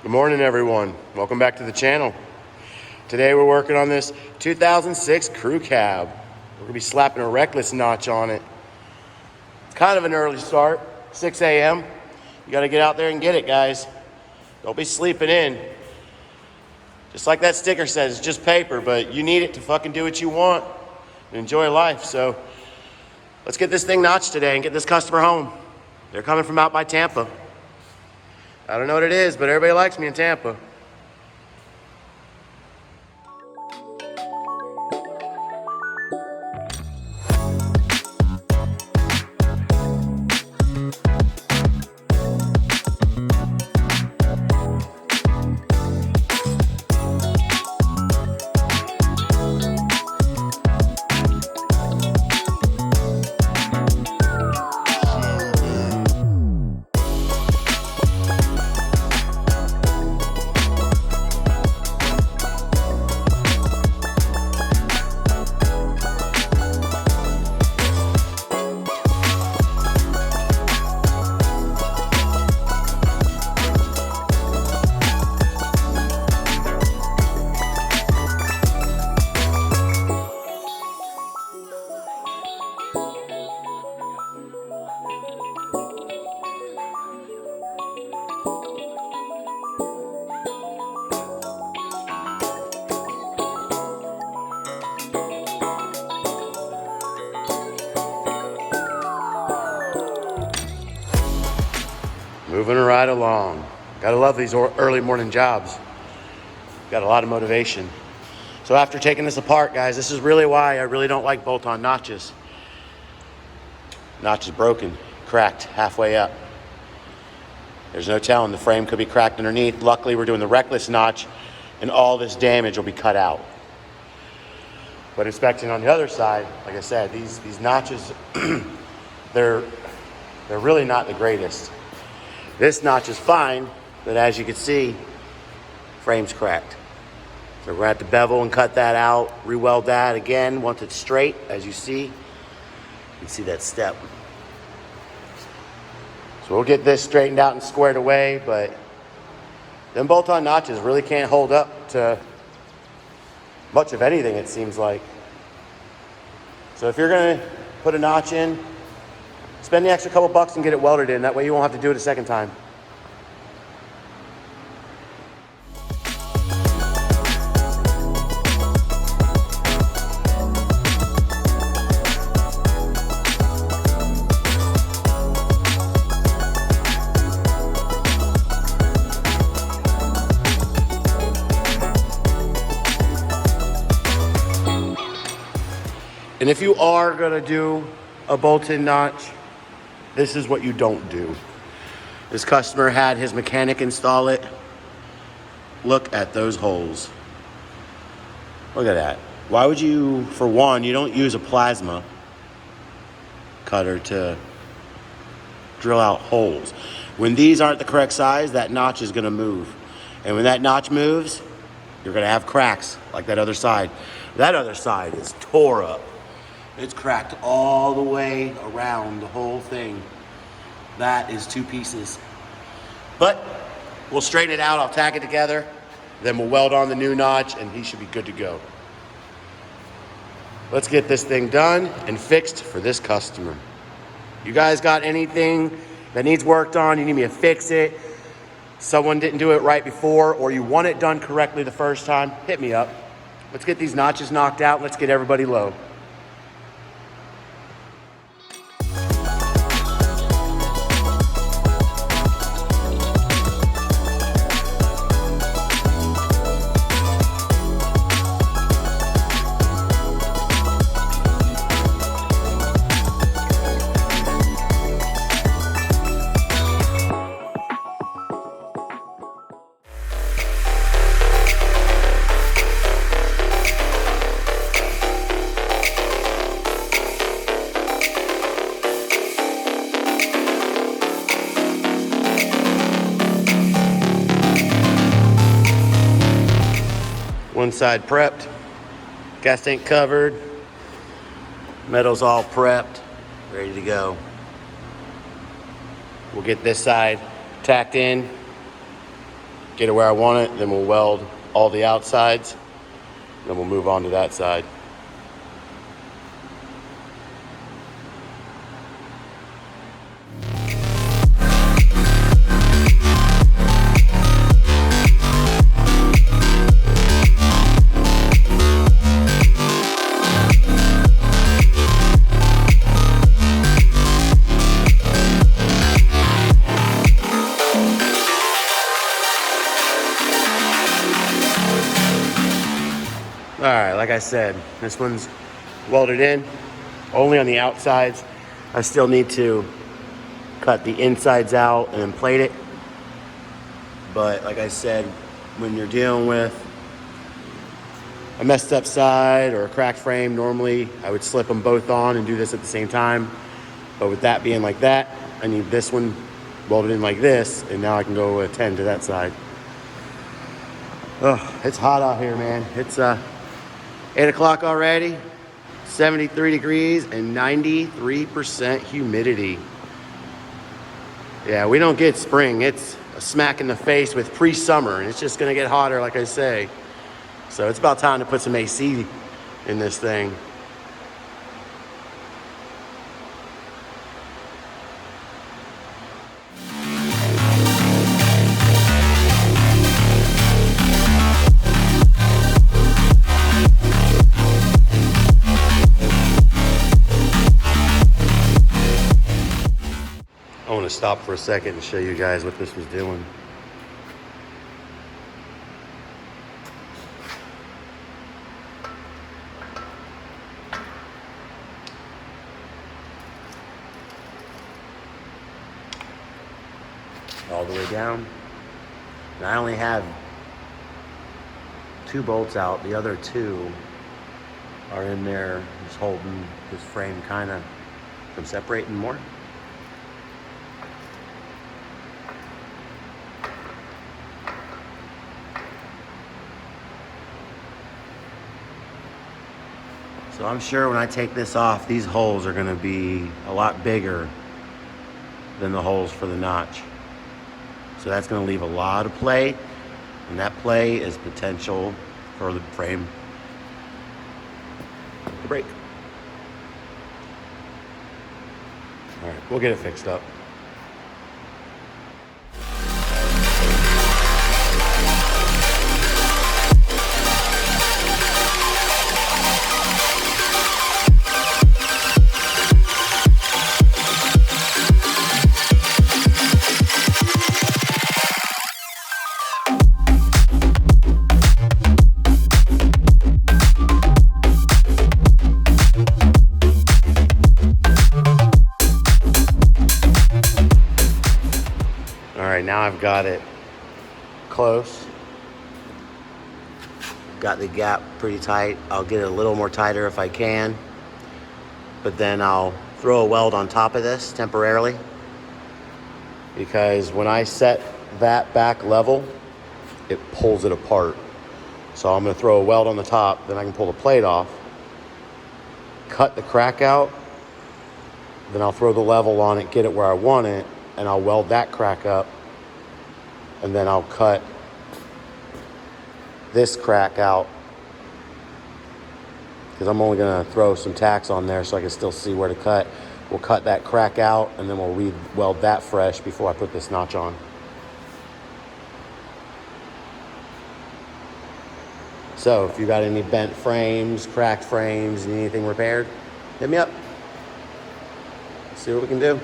Good morning, everyone. Welcome back to the channel. Today we're working on this 2006 crew cab. We're gonna be slapping a reckless notch on it. It's kind of an early start, 6 a.m. You gotta get out there and get it, guys. Don't be sleeping in. Just like that sticker says, it's just paper, but you need it to fucking do what you want and enjoy life. So let's get this thing notched today and get this customer home. They're coming from out by Tampa. I don't know what it is, but everybody likes me in Tampa. Moving right along. Gotta love these early morning jobs. Got a lot of motivation. So after taking this apart, guys, this is really why I really don't like bolt-on notches. Notch is broken, cracked halfway up. There's no telling, the frame could be cracked underneath. Luckily, we're doing the reckless notch and all this damage will be cut out. But inspecting on the other side, like I said, these notches, they're really not the greatest. This notch is fine, but as you can see, frame's cracked. So we're gonna have to bevel and cut that out, re-weld that again once it's straight. As you can see that step. So we'll get this straightened out and squared away, but them bolt-on notches really can't hold up to much of anything, it seems like. So if you're gonna put a notch in, spend the extra couple bucks and get it welded in. That way you won't have to do it a second time. And if you are gonna do a bolt-in notch, this is what you don't do. This customer had his mechanic install it. Look at those holes. Look at that. Why would you, for one, you don't use a plasma cutter to drill out holes. When these aren't the correct size, that notch is gonna move. And when that notch moves, you're gonna have cracks like that other side. That other side is tore up. It's cracked all the way around the whole thing. That is 2 pieces. But we'll straighten it out, I'll tack it together, then we'll weld on the new notch and he should be good to go. Let's get this thing done and fixed for this customer. You guys got anything that needs worked on, you need me to fix it, someone didn't do it right before, or you want it done correctly the first time, hit me up. Let's get these notches knocked out, let's get everybody low. One side prepped, gas tank covered, metal's all prepped, ready to go. We'll get this side tacked in get it where I want it, then we'll weld all the outsides, then we'll move on to that side. All right, like I said, this one's welded in, only on the outsides. I still need to cut the insides out and then plate it. But like I said, when you're dealing with a messed up side or a cracked frame, normally I would slip them both on and do this at the same time. But with that being like that, I need this one welded in like this, and now I can go attend to that side. Oh, it's hot out here, man. It's 8 o'clock already, 73 degrees and 93% humidity. Yeah, we don't get spring. It's a smack in the face with pre-summer, and it's just gonna get hotter, like I say. So it's about time to put some AC in this thing. I want to stop for a second and show you guys what this was doing. All the way down. And I only have 2 bolts out. The other 2 are in there, just holding this frame kind of from separating more. So I'm sure when I take this off, these holes are going to be a lot bigger than the holes for the notch. So that's going to leave a lot of play, and that play is potential for the frame to break. All right, we'll get it fixed up. Now I've got it close. Got the gap pretty tight. I'll get it a little more tighter if I can, but then I'll throw a weld on top of this temporarily, because when I set that back level, it pulls it apart. So I'm going to throw a weld on the top, then I can pull the plate off, cut the crack out, then I'll throw the level on it, get it where I want it, and I'll weld that crack up. And then I'll cut this crack out, because I'm only going to throw some tacks on there so I can still see where to cut. We'll cut that crack out, and then we'll re-weld that fresh before I put this notch on. So if you got any bent frames, cracked frames, need anything repaired, hit me up. See what we can do.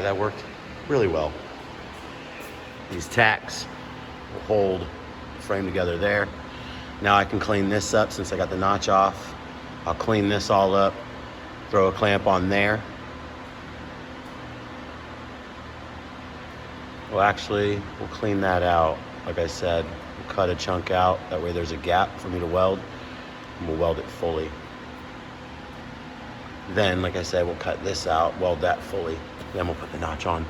That worked really well. These tacks will hold the frame together there. Now I can clean this up since I got the notch off. I'll clean this all up, throw a clamp on there. Well, actually, we'll clean that out. Like I said, we'll cut a chunk out. That way there's a gap for me to weld, and we'll weld it fully. Then, like I said, we'll cut this out, weld that fully. Then we'll put the notch on.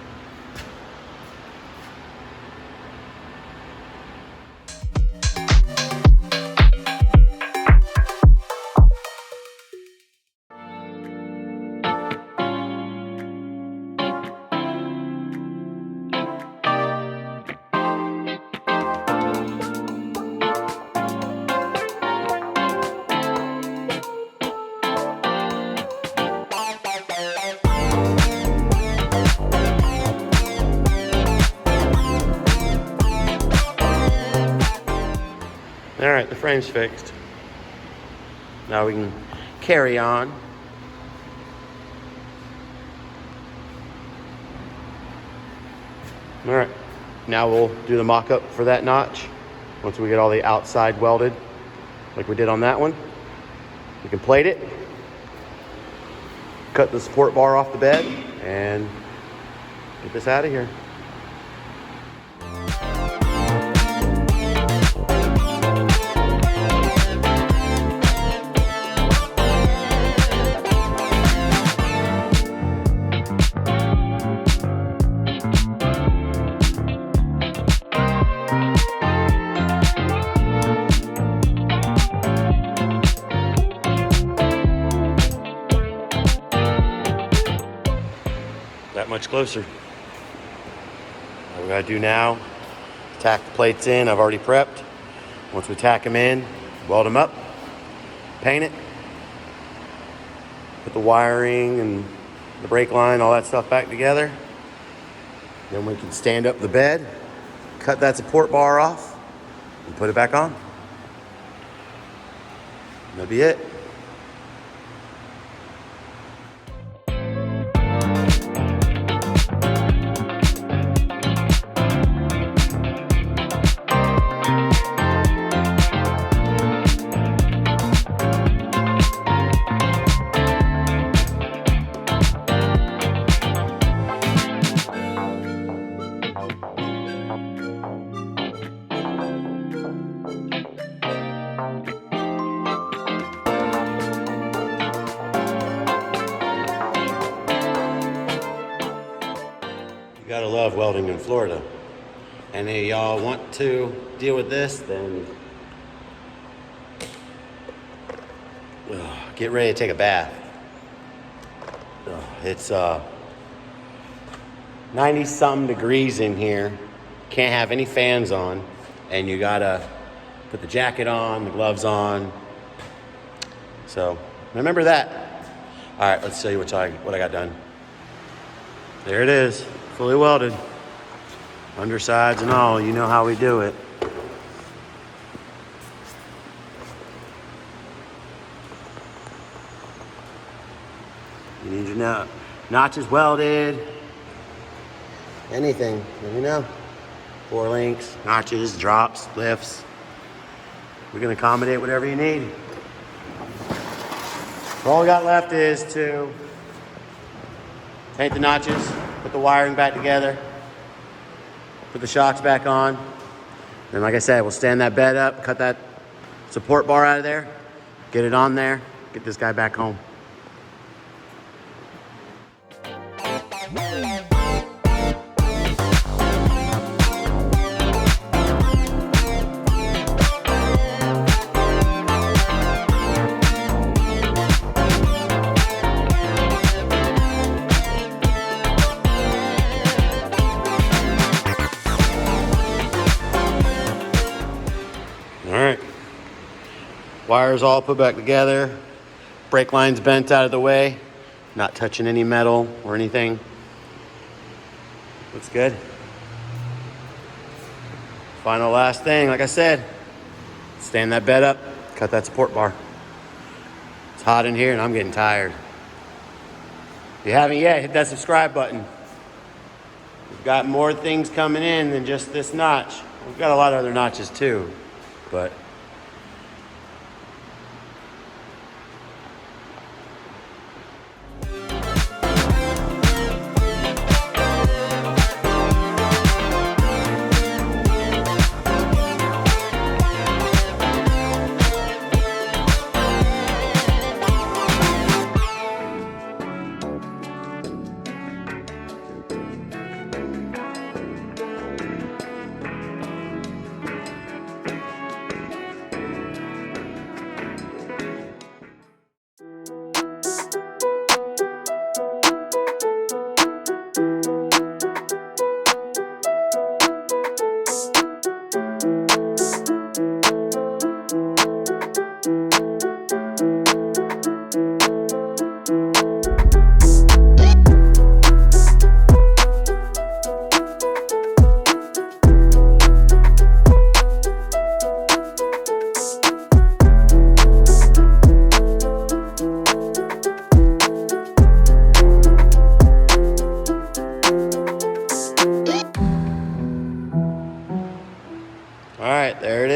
All right, the frame's fixed. Now we can carry on. All right, now we'll do the mock-up for that notch. Once we get all the outside welded, like we did on that one, we can plate it, cut the support bar off the bed, and get this out of here. That much closer. What we gotta do now, tack the plates in. I've already prepped. Once we tack them in, weld them up, paint it, put the wiring and the brake line, all that stuff back together. Then we can stand up the bed, cut that support bar off, and put it back on. And that'll be it. You gotta love welding in Florida. And if y'all want to deal with this, then get ready to take a bath. It's 90-something degrees in here. Can't have any fans on, and you gotta put the jacket on, the gloves on. So remember that. All right, let's show you what I got done. There it is, fully welded. Undersides and all, you know how we do it. You need your notches welded. Anything, let me know. 4 links, notches, drops, lifts. We can accommodate whatever you need. All we got left is to paint the notches, put the wiring back together, put the shocks back on. Then, like I said, we'll stand that bed up, cut that support bar out of there, get it on there, get this guy back home. Wires all put back together. Brake line's bent out of the way. Not touching any metal or anything. Looks good. Final last thing, like I said, stand that bed up, cut that support bar. It's hot in here and I'm getting tired. If you haven't yet, hit that subscribe button. We've got more things coming in than just this notch. We've got a lot of other notches too, but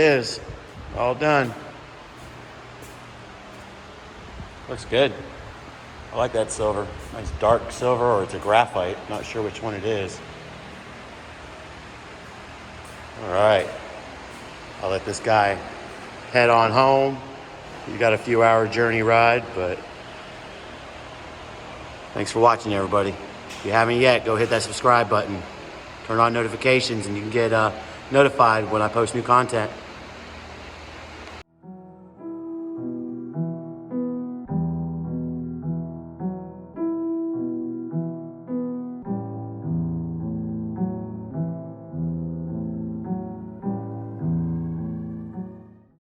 is. All done. Looks good. I like that silver. Nice dark silver, or it's a graphite. Not sure which one it is. All right. I'll let this guy head on home. You got a few hour journey ride, but thanks for watching, everybody. If you haven't yet, go hit that subscribe button. Turn on notifications and you can get notified when I post new content.